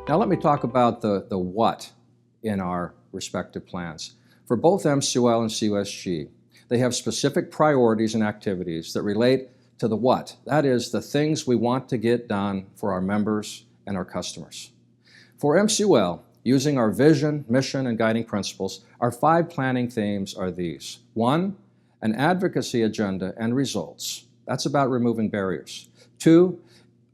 Now let me talk about the what in our respective plans. For both MCUL and CUSG, they have specific priorities and activities that relate to the what. That is, the things we want to get done for our members and our customers. For MCUL, using our vision, mission, and guiding principles, our 5 planning themes are these. 1, an advocacy agenda and results. That's about removing barriers. 2,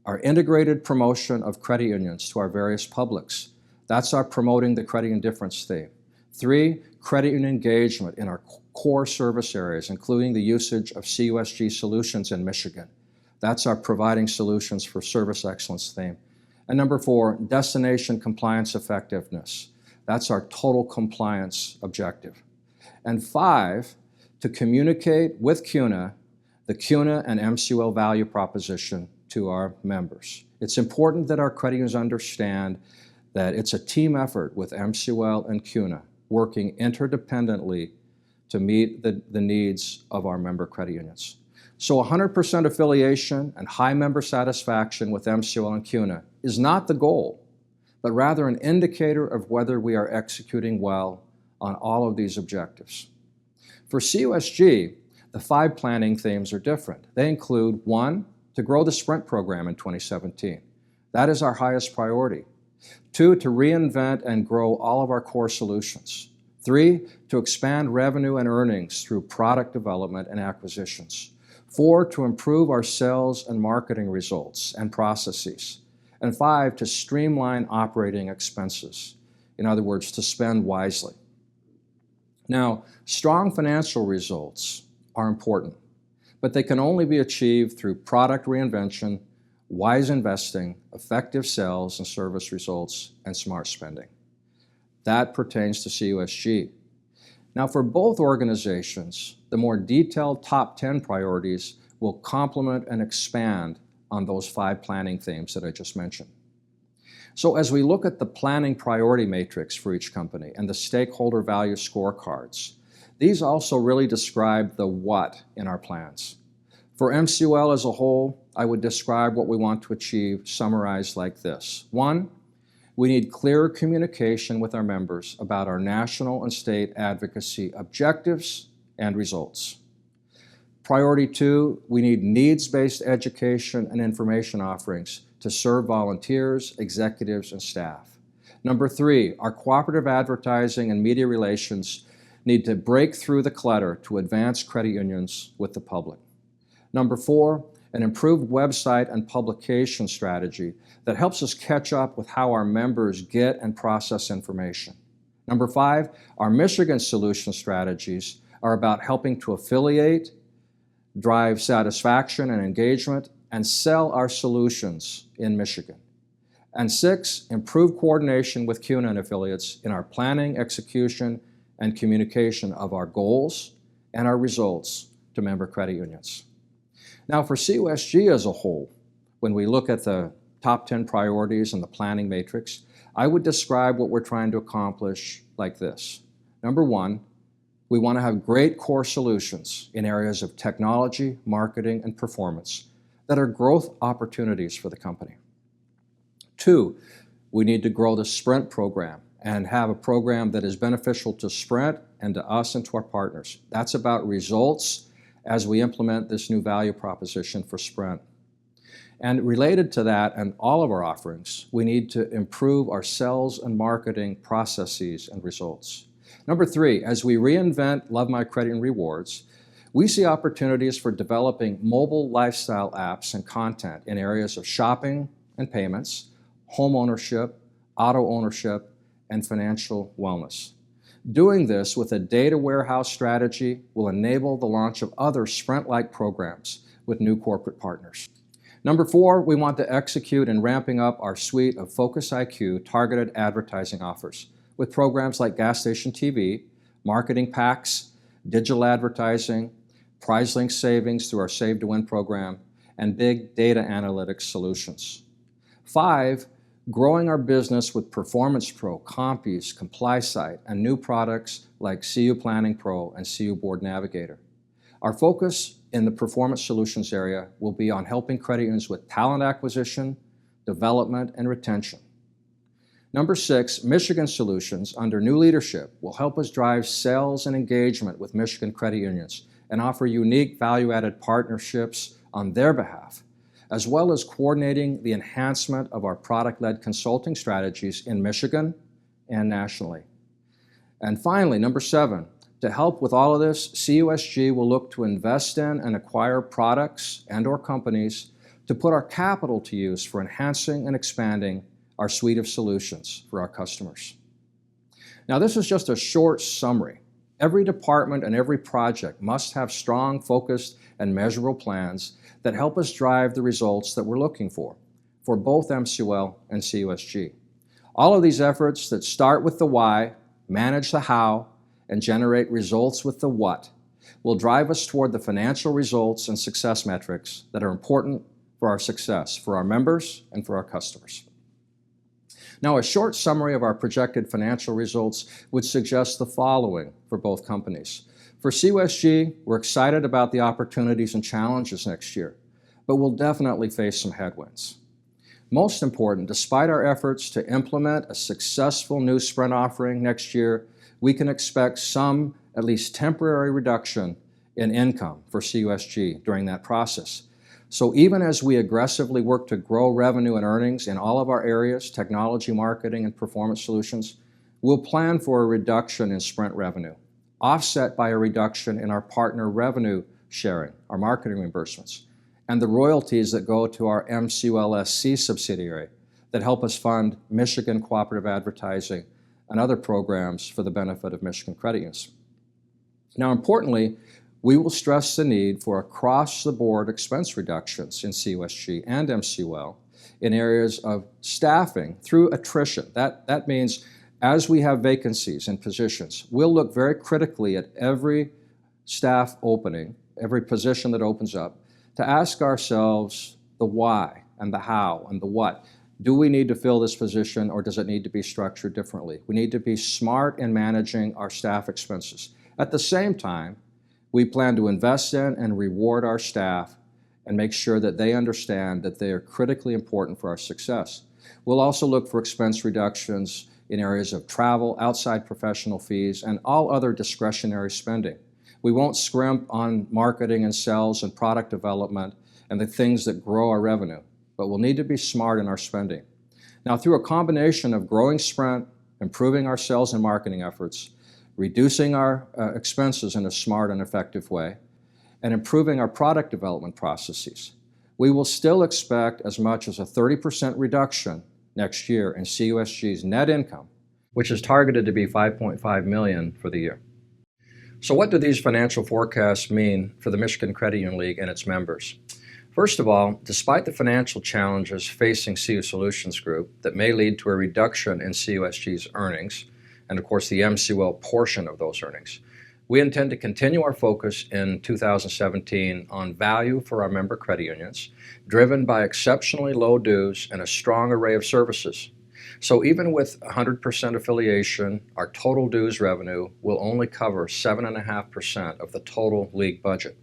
our integrated promotion of credit unions to our various publics. That's our promoting the credit union difference theme. 3, credit union engagement in our core service areas, including the usage of CUSG solutions in Michigan. That's our providing solutions for service excellence theme. And number 4, destination compliance effectiveness. That's our total compliance objective. And 5, to communicate with CUNA, the CUNA and MCUL value proposition to our members. It's important that our credit unions understand that it's a team effort with MCUL and CUNA working interdependently to meet the needs of our member credit unions. So 100% affiliation and high member satisfaction with MCUL and CUNA is not the goal, but rather an indicator of whether we are executing well on all of these objectives. For CUSG, the 5 planning themes are different. They include 1, to grow the Sprint program in 2017. That is our highest priority. 2, to reinvent and grow all of our core solutions. 3, to expand revenue and earnings through product development and acquisitions. 4, to improve our sales and marketing results and processes. And 5, to streamline operating expenses. In other words, to spend wisely. Now, strong financial results are important, but they can only be achieved through product reinvention, wise investing, effective sales and service results, and smart spending. That pertains to CUSG. Now, for both organizations, the more detailed top 10 priorities will complement and expand on those 5 planning themes that I just mentioned. So as we look at the planning priority matrix for each company and the stakeholder value scorecards, these also really describe the what in our plans. For MCUL as a whole, I would describe what we want to achieve summarized like this. 1, we need clearer communication with our members about our national and state advocacy objectives and results. Priority 2, we need needs-based education and information offerings to serve volunteers, executives, and staff. Number 3, our cooperative advertising and media relations need to break through the clutter to advance credit unions with the public. Number 4, an improved website and publication strategy that helps us catch up with how our members get and process information. Number 5, our Michigan solution strategies are about helping to affiliate, drive satisfaction and engagement, and sell our solutions in Michigan. And 6, improve coordination with CUNA and affiliates in our planning, execution, and communication of our goals and our results to member credit unions. Now for CUSG as a whole, when we look at the top 10 priorities and the planning matrix, I would describe what we're trying to accomplish like this. Number 1, we want to have great core solutions in areas of technology, marketing, and performance that are growth opportunities for the company. 2, we need to grow the Sprint program and have a program that is beneficial to Sprint and to us and to our partners. That's about results as we implement this new value proposition for Sprint. And related to that and all of our offerings, we need to improve our sales and marketing processes and results. Number 3, as we reinvent Love My Credit and Rewards, we see opportunities for developing mobile lifestyle apps and content in areas of shopping and payments, home ownership, auto ownership, and financial wellness. Doing this with a data warehouse strategy will enable the launch of other Sprint-like programs with new corporate partners. Number 4, we want to execute in ramping up our suite of Focus IQ targeted advertising offers with programs like Gas Station TV, marketing packs, digital advertising, prize-linked savings through our Save to Win program, and big data analytics solutions. 5, growing our business with Performance Pro, Compies, ComplySite, and new products like CU Planning Pro and CU Board Navigator. Our focus in the performance solutions area will be on helping credit unions with talent acquisition, development, and retention. Number 6, Michigan Solutions under new leadership will help us drive sales and engagement with Michigan credit unions and offer unique value-added partnerships on their behalf, as well as coordinating the enhancement of our product-led consulting strategies in Michigan and nationally. And finally, number 7, to help with all of this, CUSG will look to invest in and acquire products and/or companies to put our capital to use for enhancing and expanding our suite of solutions for our customers. Now, this is just a short summary. Every department and every project must have strong, focused, and measurable plans that help us drive the results that we're looking for both MCUL and CUSG. All of these efforts that start with the why, manage the how, and generate results with the what will drive us toward the financial results and success metrics that are important for our success, for our members, and for our customers. Now, a short summary of our projected financial results would suggest the following for both companies. For CUSG, we're excited about the opportunities and challenges next year, but we'll definitely face some headwinds. Most important, despite our efforts to implement a successful new Sprint offering next year, we can expect some, at least temporary, reduction in income for CUSG during that process. So even as we aggressively work to grow revenue and earnings in all of our areas, technology, marketing, and performance solutions, we'll plan for a reduction in Sprint revenue, offset by a reduction in our partner revenue sharing, our marketing reimbursements, and the royalties that go to our MCUL subsidiary that help us fund Michigan cooperative advertising and other programs for the benefit of Michigan credit unions. Now, importantly, we will stress the need for across-the-board expense reductions in CUSG and MCUL in areas of staffing through attrition. That means as we have vacancies in positions, we'll look very critically at every staff opening, every position that opens up, to ask ourselves the why and the how and the what. Do we need to fill this position, or does it need to be structured differently? We need to be smart in managing our staff expenses. At the same time, we plan to invest in and reward our staff and make sure that they understand that they are critically important for our success. We'll also look for expense reductions in areas of travel, outside professional fees, and all other discretionary spending. We won't scrimp on marketing and sales and product development and the things that grow our revenue, but we'll need to be smart in our spending. Now, through a combination of growing Sprint, improving our sales and marketing efforts, reducing our expenses in a smart and effective way, and improving our product development processes, we will still expect as much as a 30% reduction next year in CUSG's net income, which is targeted to be $5.5 million for the year. So what do these financial forecasts mean for the Michigan Credit Union League and its members? First of all, despite the financial challenges facing CU Solutions Group that may lead to a reduction in CUSG's earnings, and of course the MCUL portion of those earnings, we intend to continue our focus in 2017 on value for our member credit unions, driven by exceptionally low dues and a strong array of services. So even with 100% affiliation, our total dues revenue will only cover 7.5% of the total league budget.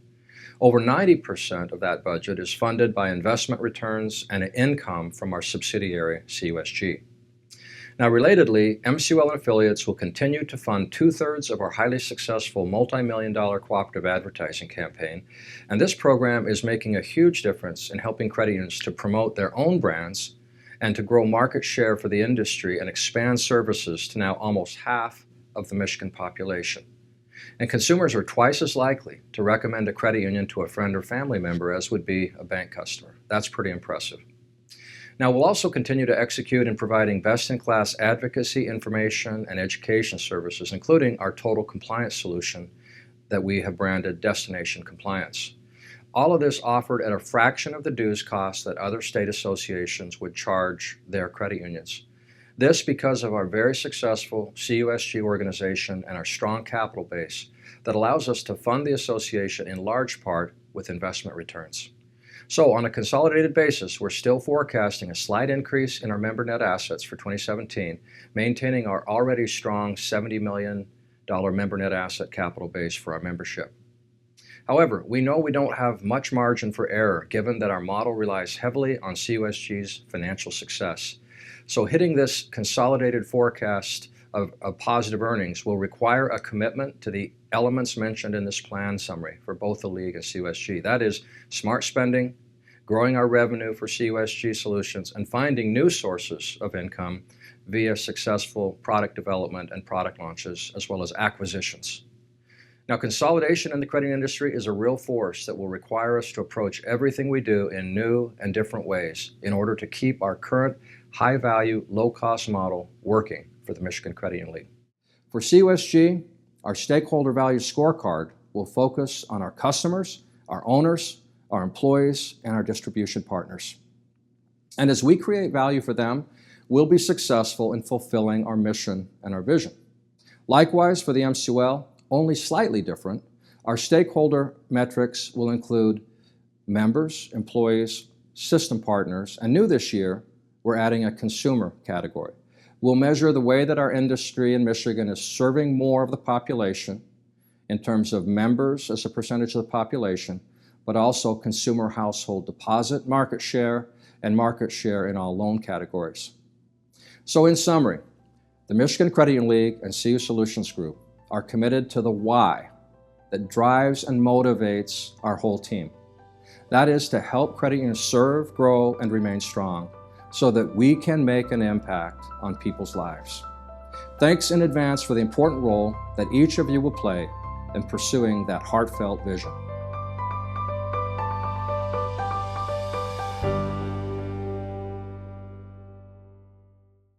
Over 90% of that budget is funded by investment returns and income from our subsidiary, CUSG. Now, relatedly, MCUL and affiliates will continue to fund 2/3 of our highly successful multi-million-dollar cooperative advertising campaign, and this program is making a huge difference in helping credit unions to promote their own brands and to grow market share for the industry and expand services to now almost half of the Michigan population. And consumers are twice as likely to recommend a credit union to a friend or family member as would be a bank customer. That's pretty impressive. Now, we'll also continue to execute in providing best-in-class advocacy, information, and education services, including our total compliance solution that we have branded Destination Compliance. All of this offered at a fraction of the dues cost that other state associations would charge their credit unions. This because of our very successful CUSG organization and our strong capital base that allows us to fund the association in large part with investment returns. So on a consolidated basis, we're still forecasting a slight increase in our member net assets for 2017, maintaining our already strong $70 million member net asset capital base for our membership. However, we know we don't have much margin for error given that our model relies heavily on CUSG's financial success. So hitting this consolidated forecast of positive earnings will require a commitment to the elements mentioned in this plan summary for both the League and CUSG. That is smart spending, growing our revenue for CUSG solutions, and finding new sources of income via successful product development and product launches, as well as acquisitions. Now, consolidation in the credit industry is a real force that will require us to approach everything we do in new and different ways in order to keep our current high-value, low-cost model working for the Michigan Credit Union League. For CUSG, our stakeholder value scorecard will focus on our customers, our owners, our employees, and our distribution partners. And as we create value for them, we'll be successful in fulfilling our mission and our vision. Likewise, for the MCUL, only slightly different, our stakeholder metrics will include members, employees, system partners, and new this year, we're adding a consumer category. We'll measure the way that our industry in Michigan is serving more of the population in terms of members as a percentage of the population, but also consumer household deposit market share and market share in all loan categories. So in summary, the Michigan Credit Union League and CU Solutions Group are committed to the why that drives and motivates our whole team. That is to help credit unions serve, grow, and remain strong so that we can make an impact on people's lives. Thanks in advance for the important role that each of you will play in pursuing that heartfelt vision.